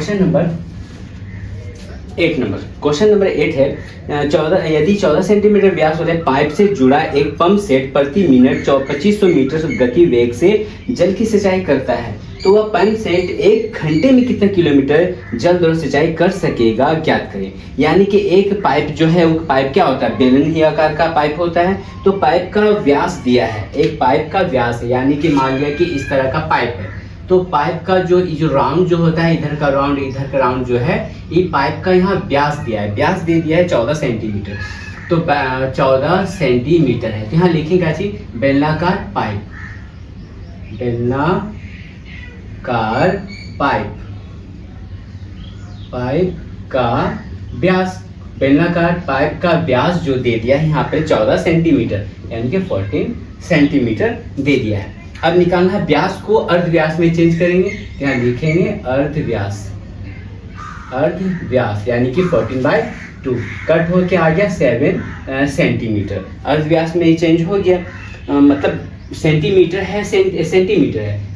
Question number 8 है 14 centimetre व्यास वाले pipe से जुड़ा एक पंप सेट प्रति मिनट 2500 मीटर गति वेग से जल की सिंचाई करता है, तो वह पंप सेट एक घंटे में कितना किलोमीटर जल द्वारा सिंचाई कर सकेगा, ज्ञात करें। यानी कि एक पाइप जो है, वो पाइप क्या होता है, बेलन ही आकार का पाइप होता है। तो पाइप का व्यास दिया है, एक पाइप का व्यास है, यानी कि मान लिया कि इस तरह का पाइप है। तो पाइप का जो राउंड जो होता है, इधर का राउंड जो है, ये पाइप का यहाँ व्यास दिया है, व्यास दे दिया है 14 सेंटीमीटर। तो 14 सेंटीमीटर है, तो यहाँ लिखेंगे अच्छी बेलनाकार पाइप, बेलनाकार पाइप का व्यास, बेलनाकार पाइप का व्यास जो दे दिया है यहाँ पे 14 सेंटीमीटर, यानी कि 14 सेंटीमीटर दे दिया है। अब निकालना है व्यास को अर्ध व्यास में चेंज करेंगे, यहाँ लिखेंगे अर्ध व्यास यानी कि 14/2 कट हो के आ गया 7 सेंटीमीटर। अर्ध व्यास में चेंज हो गया, मतलब सेंटीमीटर है,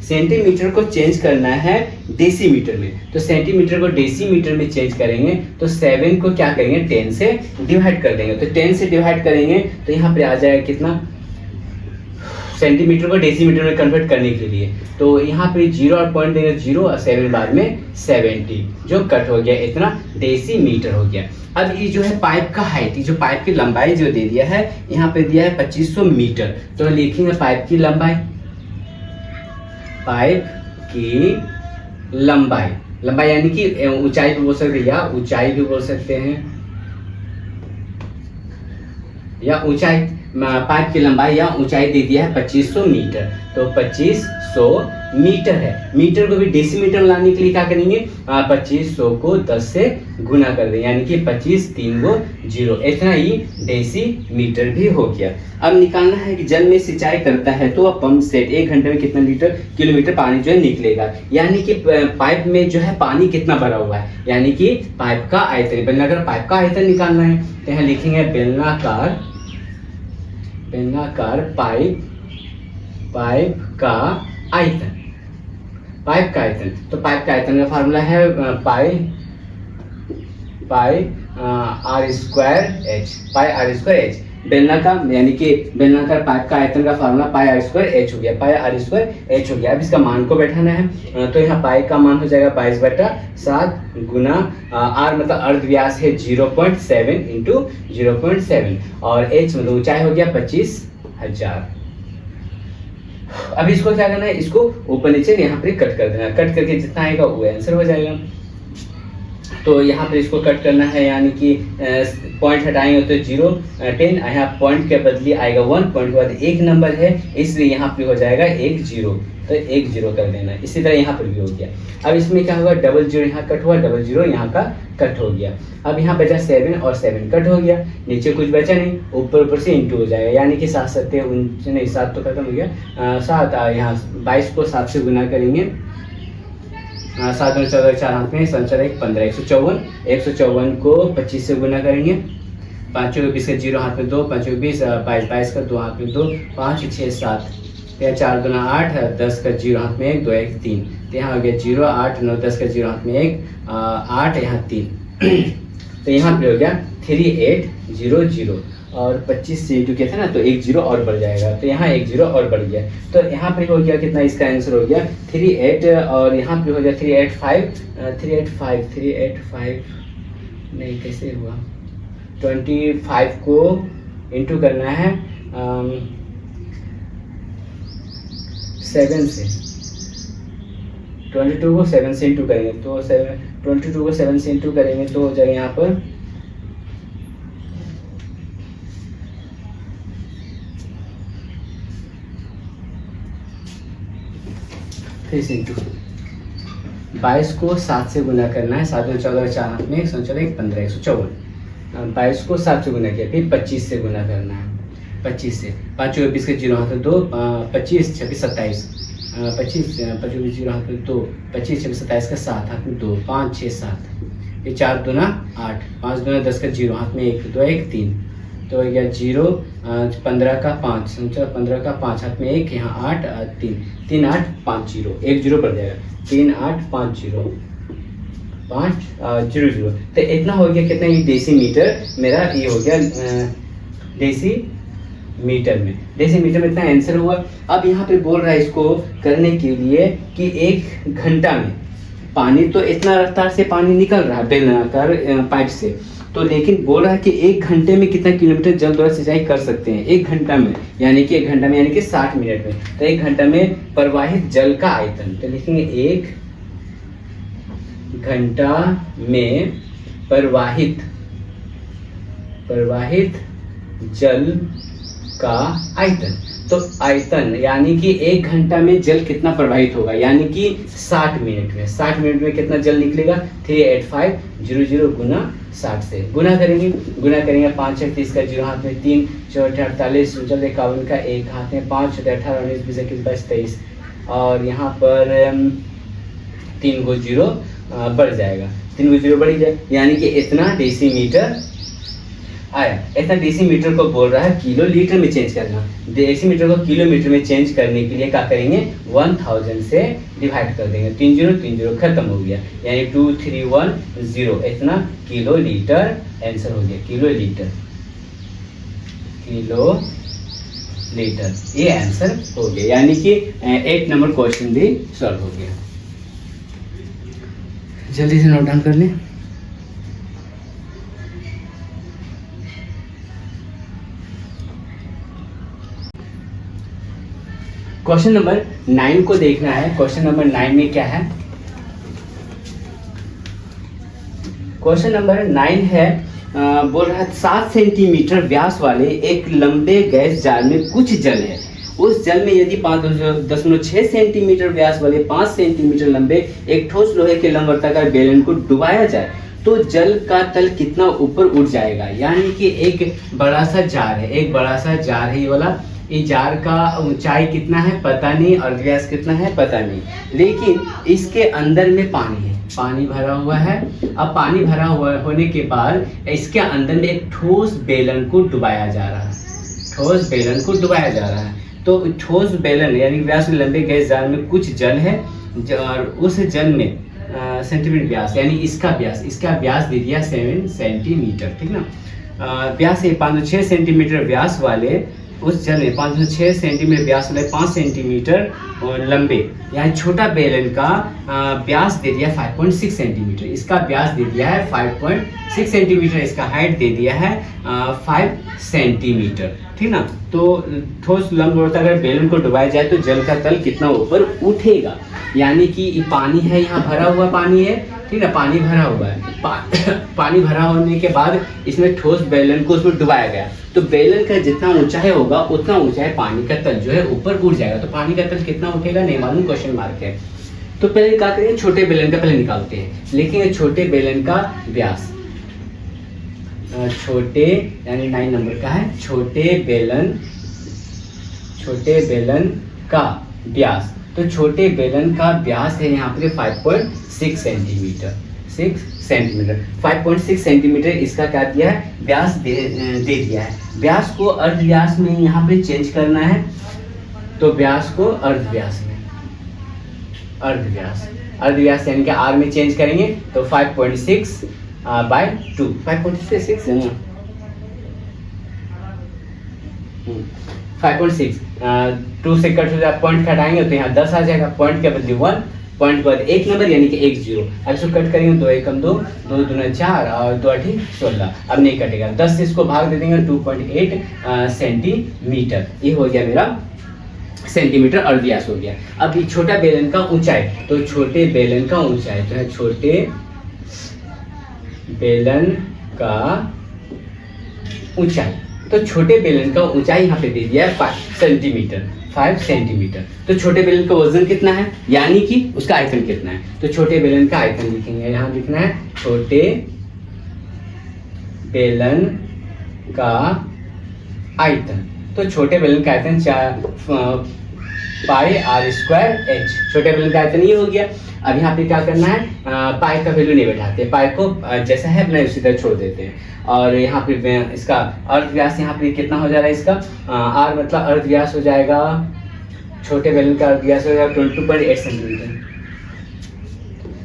सेंटीमीटर को चेंज करना है डेसीमीटर में। तो सेंटीमीटर को डेसीमीटर में चेंज करेंगे तो 7 को क्या करेंगे, 10 से डिवाइड कर देंगे। तो 10 से डिवाइड करेंगे तो यहाँ पे आ जाएगा कितना, सेंटीमीटर को डेसीमीटर में कन्वर्ट करने के लिए। तो यहाँ पे 0 और पॉइंट देंगे 0 और 7 बाद में 70, जो कट हो गया, इतना डेसीमीटर हो गया। अब ये जो है पाइप का हाइट, जो पाइप की लंबाई जो दे दिया है, यहाँ पे दिया है 2500 मीटर। तो लिखेंगे पाइप की लंबाई यानी कि ऊंचाई भी बोल सकते हैं, या ऊंचाई भी बोल सकते हैं, या ऊंचाई, पाइप की लंबाई या ऊंचाई दे दिया है 2500 मीटर। तो 2500 मीटर है, मीटर को भी डेसीमीटर लाने के लिए क्या करेंगे, 2500 को 10 से गुना कर देंगे, यानी कि 25 3 गो 0, इतना ही डेसीमीटर भी हो गया। अब निकालना है कि जल में सिंचाई करता है तो वह पंप सेट 1 घंटे में कितना किलोमीटर पानी जो है निकलेगा, यानी कि पाइप में जो है पानी कितना भरा हुआ है, यानी कि पाइप का आयतन, बेलनाकार पाइप का आयतन निकालना है। तो यहाँ लिखेंगे बेलनाकार पाइप का आयतन, तो पाइप का आयतन का फार्मूला है पाई आर स्क्वायर एच। बेलनाकार यानी कि बेलनाकार पाइप का आयतन का formula pi R square H हो गया। अब इसका मान को बैठाना है, तो यहाँ पाई का मान हो जाएगा 22/7 गुना आर मतलब अर्ध व्यास है 0.7 इंटू 0.7 और एच मतलब ऊंचाई हो गया 25,000। अब इसको क्या करना है, इसको ऊपर नीचे यहाँ पे कट कर देना, कट करके जितना आएगा वो आंसर हो जाएगा। तो यहाँ पे इसको कट करना है, यानी कि पॉइंट हटाएंगे तो 0 10, यहाँ पॉइंट के बदले आएगा 1, पॉइंट के बाद एक नंबर है इसलिए यहाँ पे हो जाएगा 1 0, तो 1 0 कर देना। इसी तरह यहाँ पर भी हो गया। अब इसमें क्या होगा, 0 यहाँ कट हुआ, 0 यहाँ का कट हो गया। अब यहाँ बचा 7 और 7 कट हो गया, नीचे कुछ बचा नहीं, ऊपर से इंटू हो जाएगा, यानी कि 7 7 नहीं 7 तो खत्म हो गया, 7 यहाँ 22 को 7 से गुना करेंगे, 7 में 14 4 हाथ में 7 1 15 154 को 25 से गुना करेंगे, 5 को 20 का 0 हाथ में 2, 5 को 20 22 का 2 हाथ में 2, 5 6 7 4 2 8 10 का 0 हाथ में 1 2 1 3, तो यहाँ हो गया 0 8 9 10 का 0 हाथ में 1 8 यहाँ 3 तो यहाँ पे हो गया 3800 और 25 से इंटू किया था ना, तो 1 0 और बढ़ जाएगा, तो यहाँ 1 0 और बढ़ गया। तो यहाँ पे हो गया कितना, इसका आंसर हो गया 38 और यहाँ पे हो गया 385 नहीं कैसे हुआ, 25 को इंटू करना है 7 से, 22 को 7 से इंटू करेंगे तो 22 को 7 से इंटू करेंगे तो हो जाएगा यहाँ पर 22 को 7 से गुना करना है, 7 में 14 4 हाथ में 1 15 154, 22 को 7 से गुना किया, फिर 25 से गुना करना है, 25 से 5 को 20 के 0 हाथ में 2 25 26 27 25 25 0 हाथ में 2 25 26 27 का 7 हाथ में 2 5 6 7 फिर 4 2 8 5 2 10 का 0 हाथ में 1 2 1 3, तो हो गया 0 15 का 5 15 का 5 हाथ में 1 यहाँ 8 3 3 8 5 0 1 0 पड़ जाएगा 3 8 5 0 500। तो इतना हो गया कितना, ये डेसीमीटर मेरा ये हो गया डेसीमीटर में इतना आंसर हुआ। अब यहाँ पे बोल रहा है इसको करने के लिए कि 1 घंटा में पानी, तो इतना रफ्तार से पानी निकल रहा है बेलनाकार पाइप से, तो लेकिन बोल रहा है कि 1 घंटे में कितना किलोमीटर जल द्वारा सिंचाई कर सकते हैं 1 घंटा में, यानी कि 1 घंटा में यानी कि 60 मिनट में। तो 1 घंटा में प्रवाहित जल का आयतन, तो लिखेंगे 1 घंटा में प्रवाहित जल का आयतन। तो आयतन यानी कि 1 घंटा में जल कितना प्रवाहित होगा, यानी कि 60 मिनट में। 60 मिनट में कितना जल निकलेगा, 38500 गुना 60 से गुना करेंगे 5 6 30 का 0 हाथ में 3 4 48 जल 51 का 1 हाथ में 5 18 19 20 21 22 23 और यहाँ पर 3 गो 0 बढ़ जाएगा, 3 गो 0 बढ़ जाए, यानी कि इतना डेसीमीटर आया। इतना डेसीमीटर को बोल रहा है किलो लीटर में चेंज करना। डेसीमीटर को किलोमीटर में चेंज करने के लिए क्या करेंगे, 1000 से डिवाइड कर देंगे, 30 खत्म हो गया, यानी 2310 इतना किलो लीटर आंसर हो गया। किलो लीटर ये आंसर हो गया, यानी कि 8 नंबर क्वेश्चन भी सॉल्व हो गया। जल्दी से नोट डाउन कर लें। क्वेश्चन नंबर 9 को देखना है। क्वेश्चन नंबर 9 में क्या है, क्वेश्चन नंबर 9 है बोल रहा है 7 सेंटीमीटर व्यास वाले एक लंबे गैस जार में कुछ जल है। उस जल में यदि 5.6 सेंटीमीटर व्यास वाले 5 सेंटीमीटर लंबे एक ठोस लोहे के लंबवर्ताकार बेलन को डुबाया जाए तो जल का तल कितना ऊपर उठ जाएगा। यानी कि एक बड़ा सा जार है ये वाला, ये जार का ऊंचाई कितना है पता नहीं और व्यास कितना है पता नहीं, लेकिन इसके अंदर में पानी भरा हुआ है। अब पानी भरा हुआ होने के बाद इसके अंदर में एक ठोस बेलन को डुबाया जा रहा है। तो ठोस बेलन यानी व्यास लंबे गैस जार में कुछ जल है और उस जल में सेंटीमीटर व्यास यानी इसका व्यास दे दिया 7 सेंटीमीटर, ठीक ना। व्यास 5.6 सेंटीमीटर व्यास वाले उस जल में 5.6 सेंटीमीटर व्यास वाले 5 सेंटीमीटर लंबे यानी छोटा बेलन का व्यास दे दिया 5.6 सेंटीमीटर, इसका व्यास दे दिया है 5.6 सेंटीमीटर, इसका हाइट दे दिया है 5 सेंटीमीटर, ठीक ना। तो ठोस लंबवर्ताकार बेलन को डुबाया जाए तो जल का तल कितना ऊपर उठेगा। यानी कि पानी है, यहाँ भरा हुआ पानी है, ठीक है, पानी भरा हुआ है। पानी भरा होने के बाद इसमें ठोस बेलन को उसमें डुबाया गया, तो बेलन का जितना ऊंचाई होगा उतना ऊंचाई पानी का तल जो है ऊपर उठ जाएगा। तो पानी का तल कितना उठेगा नहीं मालूम, क्वेश्चन मार्क है। तो पहले क्या करेंगे, छोटे बेलन का पहले निकालते हैं। लेकिन छोटे बेलन का व्यास छोटे यानी 9 नंबर का है, छोटे बेलन का व्यास, तो छोटे बेलन का व्यास है यहाँ पे 5.6 सेंटीमीटर 5.6 सेंटीमीटर इसका क्या दिया है, व्यास दे दिया है। व्यास को अर्धव्यास में यहाँ पे चेंज करना है, तो व्यास को अर्धव्यास यानी कि r में चेंज करेंगे तो 5.6 by 2 5.6 है ना, 5.6 2 से कट हो जाए, पॉइंट घटाएंगे तो यहाँ 10 आ जाएगा, पॉइंट के बदले 1, पॉइंट के बाद 1 नंबर यानी कि 1 0। अब इसको कट करेंगे 2 1 2 2 2 4 और 2 8 16, अब नहीं कटेगा, 10 से इसको भाग दे देंगे 2.8 सेंटीमीटर, ये हो गया मेरा सेंटीमीटर अर्धव्यास हो गया। अब ये छोटा बेलन का ऊंचाई, तो छोटे बेलन का ऊंचाई तो है छोटे बेलन का ऊंचाई, तो छोटे बेलन का ऊंचाई यहाँ पे दे दिया है 5 सेंटीमीटर। तो छोटे बेलन का वजन कितना है यानी कि उसका आयतन कितना है, तो छोटे बेलन का आयतन लिखेंगे, यहाँ लिखना है छोटे बेलन का आयतन। तो छोटे बेलन का आयतन पाई r स्क्वायर h, छोटे बेलन का आयतन ये हो गया। अब यहाँ पे क्या करना है, पाई का वैल्यू नहीं बैठाते, पाई को जैसा है अपना उसी तरह छोड़ देते हैं। और यहाँ पे इसका अर्धव्यास यहाँ पे कितना हो जा रहा है, इसका r मतलब अर्धव्यास हो जाएगा, छोटे बेलन का अर्धव्यास हो जाएगा 22.8 सेंटीमीटर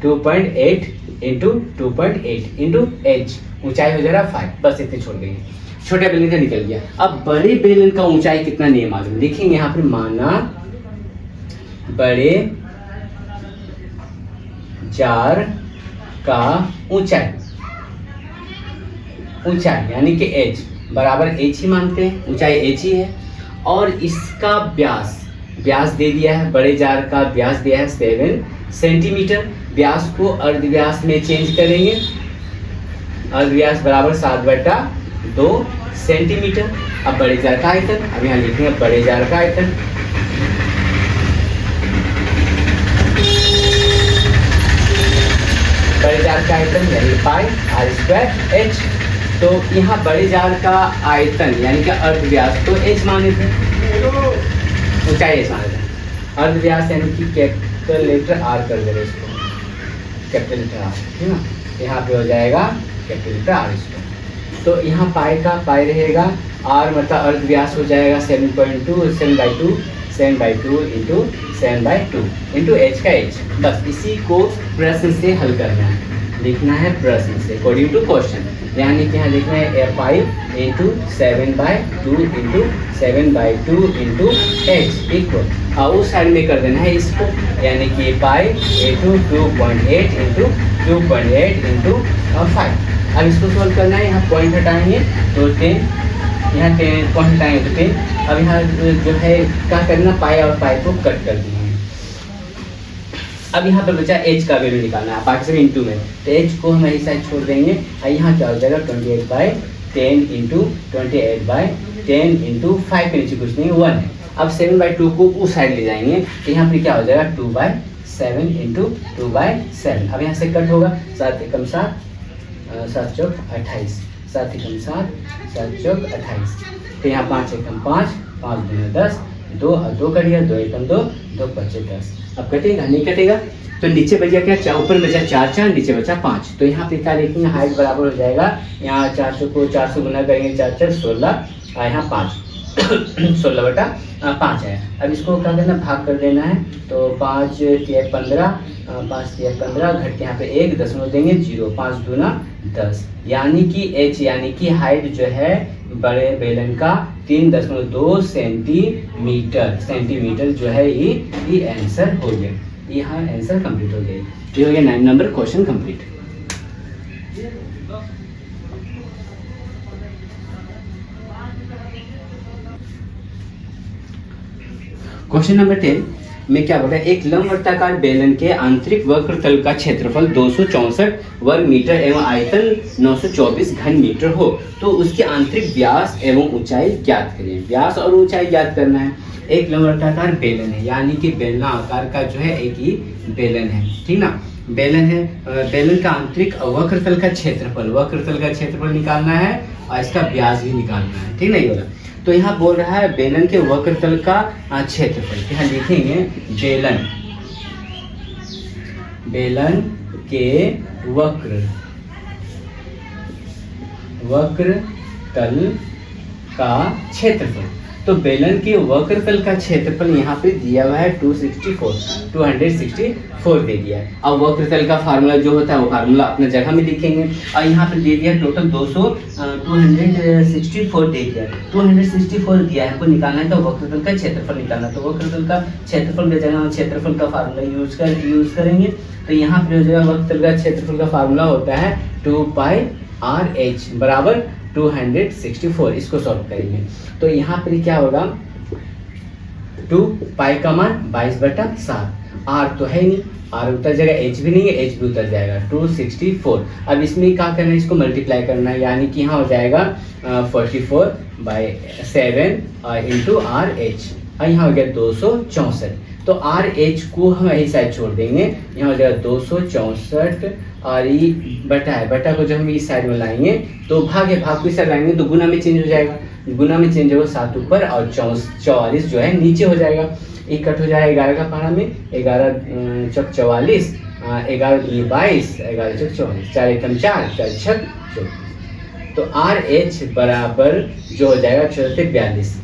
2.8 इंटू 2.8 इंटू एच, ऊंचाई हो जाएगा 5, बस इतने छोड़ देंगे। छोटे बेलन का निकल गया। अब बड़े बेलन का ऊंचाई कितना नहीं मालूम, लिखेंगे यहाँ पर माना बड़े जार का ऊंचाई, ऊंचाई यानी कि h बराबर h ही मानते हैं, ऊंचाई h ही है, और इसका व्यास, व्यास दे दिया है, बड़े जार का व्यास दिया है 7 सेंटीमीटर। व्यास को अर्धव्यास में चेंज करेंगे, अर्धव्यास बराबर 7/2 सेंटीमीटर। अब बड़े जार का आयतन, अब यहाँ लिखेंगे बड़े जार का आयतन, बड़े जार का आयतन यानी पाई आर स्क्वायर एच। तो यहाँ बड़े जार का आयतन यानी कि अर्धव्यास तो एच माने थे, ऊंचाई एच माने थे, अर्धव्यास यानी कि कैपिटल लेटर आर कर दे रहे इसको, कैपिटल लेटर आर, है ना। यहाँ पे हो जाएगा कैपिटल लेटर आर स्क्वायर। तो यहाँ पाई का पाई रहेगा, आर मतलब अर्धव्यास हो जाएगा 7/2 इंटू 7/2 इंटू एच का एच। बस इसी को प्रश्न से हल करना है, लिखना है प्रश्न से अकॉर्डिंग टू क्वेश्चन, यानी कि यहाँ लिखना है 5 into 7/2 into 7/2 into H equal, और उस साइड में कर देना है इसको, यानी कि पाई इंटू 2.8 इंटू 2.8 इंटू 5। अब इसको सॉल्व करना है, यहाँ पॉइंट हटाएंगे तो 10, यहाँ 10 पॉइंट हटाएंगे तो 10। अब यहाँ जो है क्या करना, पाई और पाई को कट कर दिए। अब यहाँ पर बचा एच का वैल्यू निकालना है, बाकी सब इंटू में, तो एच को हम ऐसा छोड़ देंगे, और यहाँ क्या हो जाएगा 28/10 इंटू 28/10 इंटू 5 के नीचे कुछ नहीं 1 है। अब 7/2 को उस साइड ले जाएंगे, तो यहाँ पर क्या हो जाएगा 2/7 इंटू 2/7। अब यहाँ से कट होगा, 7 एकम 7, 7 चौक 28, 7 एकम 7, 7 चौक 28, तो यहाँ 5 एकम 5, 5 दूनी 10, 2 और 2 कट गया, 2 एकम 2, 2 5 10। अब कटेगा नहीं कटेगा, तो नीचे बचा क्या, ऊपर बचा 4, नीचे बचा 5, तो यहाँ पे क्या लिखेंगे, हाइट बराबर हो जाएगा, यहाँ 400 को 400 गुना करेंगे 4 16, और यहाँ 5 16/5 है। अब इसको क्या करना, भाग कर देना है, तो 5 3 15, 5 3 15, घट के यहाँ पे 1 दशमलव देंगे 0, 5 दूना 10, यानी कि h यानी कि हाइट जो है बड़े बेलन का 3.2 सेंटीमीटर जो है ये आंसर हो गया, यहाँ आंसर कंप्लीट हो गया। ये हो गया 9 number question complete. Question number 10 में क्या बोला, एक लंबवर्ताकार बेलन के आंतरिक वक्रतल का क्षेत्रफल 264 वर्ग मीटर एवं आयतन 924 घन मीटर हो, तो उसके आंतरिक व्यास एवं ऊंचाई ज्ञात करें। व्यास और ऊंचाई ज्ञात करना है। एक लंबवर्ताकार बेलन है, यानी कि बेलना आकार का जो है एक ही बेलन है, ठीक ना, बेलन है। बेलन का आंतरिक वक्रतल का क्षेत्रफल निकालना है, और इसका व्यास भी निकालना है, ठीक नहीं बोला। तो यहाँ बोल रहा है बेलन के वक्रतल का क्षेत्रफल, यहाँ लिखेंगे बेलन के वक्रतल का क्षेत्रफल। तो बेलन के वक्रतल का क्षेत्रफल यहाँ पे दिया हुआ है 264 दे दिया है। अब वक्रतल का फार्मूला जो होता है वो फार्मूला अपने जगह में लिखेंगे, और यहाँ पे दे दिया टोटल 264 दे दिया, 264 दिया है, हमको निकालना है तो वक्रतल का क्षेत्रफल निकालना है। तो वक्रतल का क्षेत्रफल के जगह क्षेत्रफल का फार्मूला यूज करेंगे, तो यहाँ पे जो है वक्रतल का क्षेत्रफल का फार्मूला होता है 2πRh बराबर 264। इसको सॉल्व करेंगे तो यहाँ पर क्या होगा, 2 पाई का मान 22/7, r तो है नहीं, r उतर जाएगा, h भी नहीं है, h भी उतर जाएगा, 264। अब इसमें क्या करना है, इसको मल्टीप्लाई करना है, यानी कि यहाँ हो जाएगा 44/7 इंटू RH, और यहाँ हो गया 264। तो RH को हम यही साइड छोड़ देंगे, यहाँ हो जाएगा 264, और ये बटा है, बटा को जब हम इस साइड में लाएंगे तो भाग को इस साइड लाएंगे तो गुना में चेंज हो जाएगा, 7 ऊपर और 44 जो है नीचे हो जाएगा। एक कट हो जाएगा 11 का पारा में, 11 चौक 44, 11 दूनी 22, 11 चौक 44, 4 एकम 4, 4 छक 24। तो RH बराबर जो हो जाएगा 42,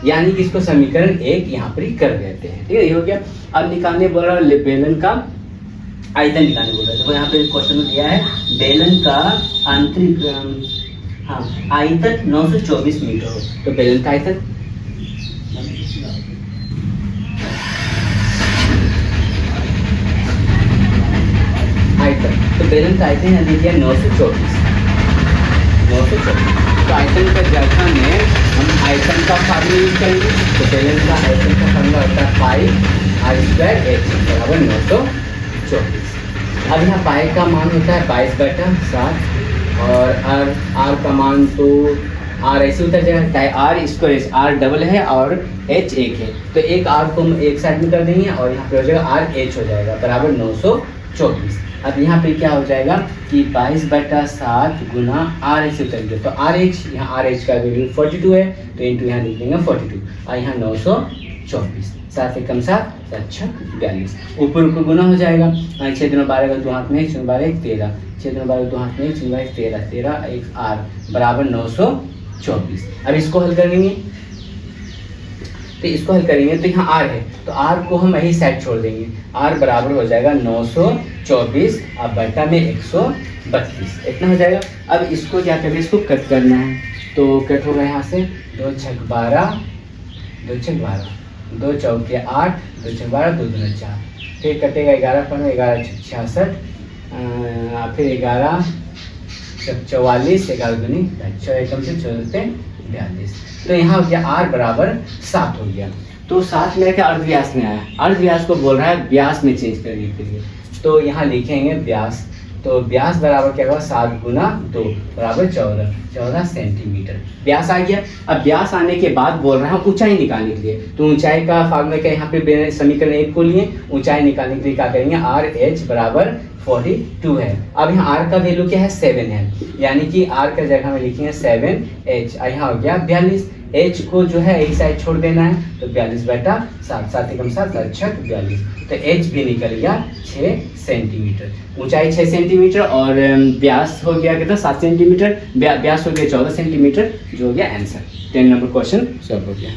यानी कि इसको समीकरण 1 यहाँ पर ही कर देते हैं, ठीक है, ये हो गया। अब निकालने बोल रहा बेलन का आयतन निकालने बोल रहे थे। तो यहाँ पे क्वेश्चन में दिया है बेलन का आंतरिक आयतन 924 मीटर हो। तो बेलन का आयतन तो बेलन का आयतन यहाँ दिया 924। तो आयतन का जगह में हम आयतन का फार्मूला यूज करेंगे। तो बेलन का आयतन का फार्मूला होता है पाई आर स्क्वायर एच बराबर 924। अब यहाँ पाई का मान होता है 22/7 और आर का मान तो आर ऐसे उतर जाएगा, आर स्क्वायर आर डबल है और एच एक है, तो एक आर को हम एक साइड में कर देंगे और यहाँ पे हो जाएगा आर एच हो जाएगा बराबर 924। अब यहाँ पे क्या हो जाएगा कि 22/7 गुना आर एच उतर गया, तो आर एच यहाँ आर एच का वैल्यू 42 है, तो इंटू यहाँ लिख देंगे 42 और यहाँ 924। 7 एकम 7 7 42, ऊपर ऊपर गुना हो जाएगा। 6 दूना 12 का 2 हाथ में 1 6 12 1 13, 6 दूना 12 2 हाथ में 1 6 12 13 13 1 आर बराबर 924। अब इसको हल करेंगे, तो इसको हल करेंगे तो यहाँ आर है, तो आर को हम यही साइड छोड़ देंगे, आर बराबर हो जाएगा 924 अब बटा में 132, इतना हो जाएगा। अब इसको क्या करें, इसको कट करना है, तो कट होगा यहाँ से 2 छक 12 2 छक 12 2 चौके 8 2 छक 12 2 दूना 4, फिर कटेगा 11 पर 11 छक 66, फिर 11 छक 44 11 दूनी 6 एकम से 42। तो यहाँ हो गया आर बराबर 7 हो गया। तो 7 मेरे के अर्धव्यास में आया, अर्धव्यास को बोल रहा है व्यास में चेंज करने के लिए, तो यहाँ लिखेंगे व्यास, तो व्यास बराबर क्या होगा 7 गुना 2 बराबर 14 सेंटीमीटर व्यास आ गया। अब व्यास आने के बाद बोल रहा है ऊंचाई निकालने के लिए, तो ऊंचाई का फार्मूला क्या यहाँ पे समीकरण 1 को लिए, ऊंचाई निकालने के लिए क्या करेंगे आर एच बराबर 42 है। अब यहाँ आर का वैल्यू क्या है 7 है, यानी कि आर का जगह में लिखेंगे 7h, यहाँ हो गया 42, एच को जो है एक साइड छोड़ देना है, तो 42/7 7 एकम 7 7 42, तो एच भी निकल गया 6 सेंटीमीटर, ऊंचाई 6 सेंटीमीटर और व्यास हो गया कितना 7 सेंटीमीटर, व्यास हो गया 14 सेंटीमीटर, जो हो गया आंसर। 10 नंबर क्वेश्चन सॉल्व हो गया।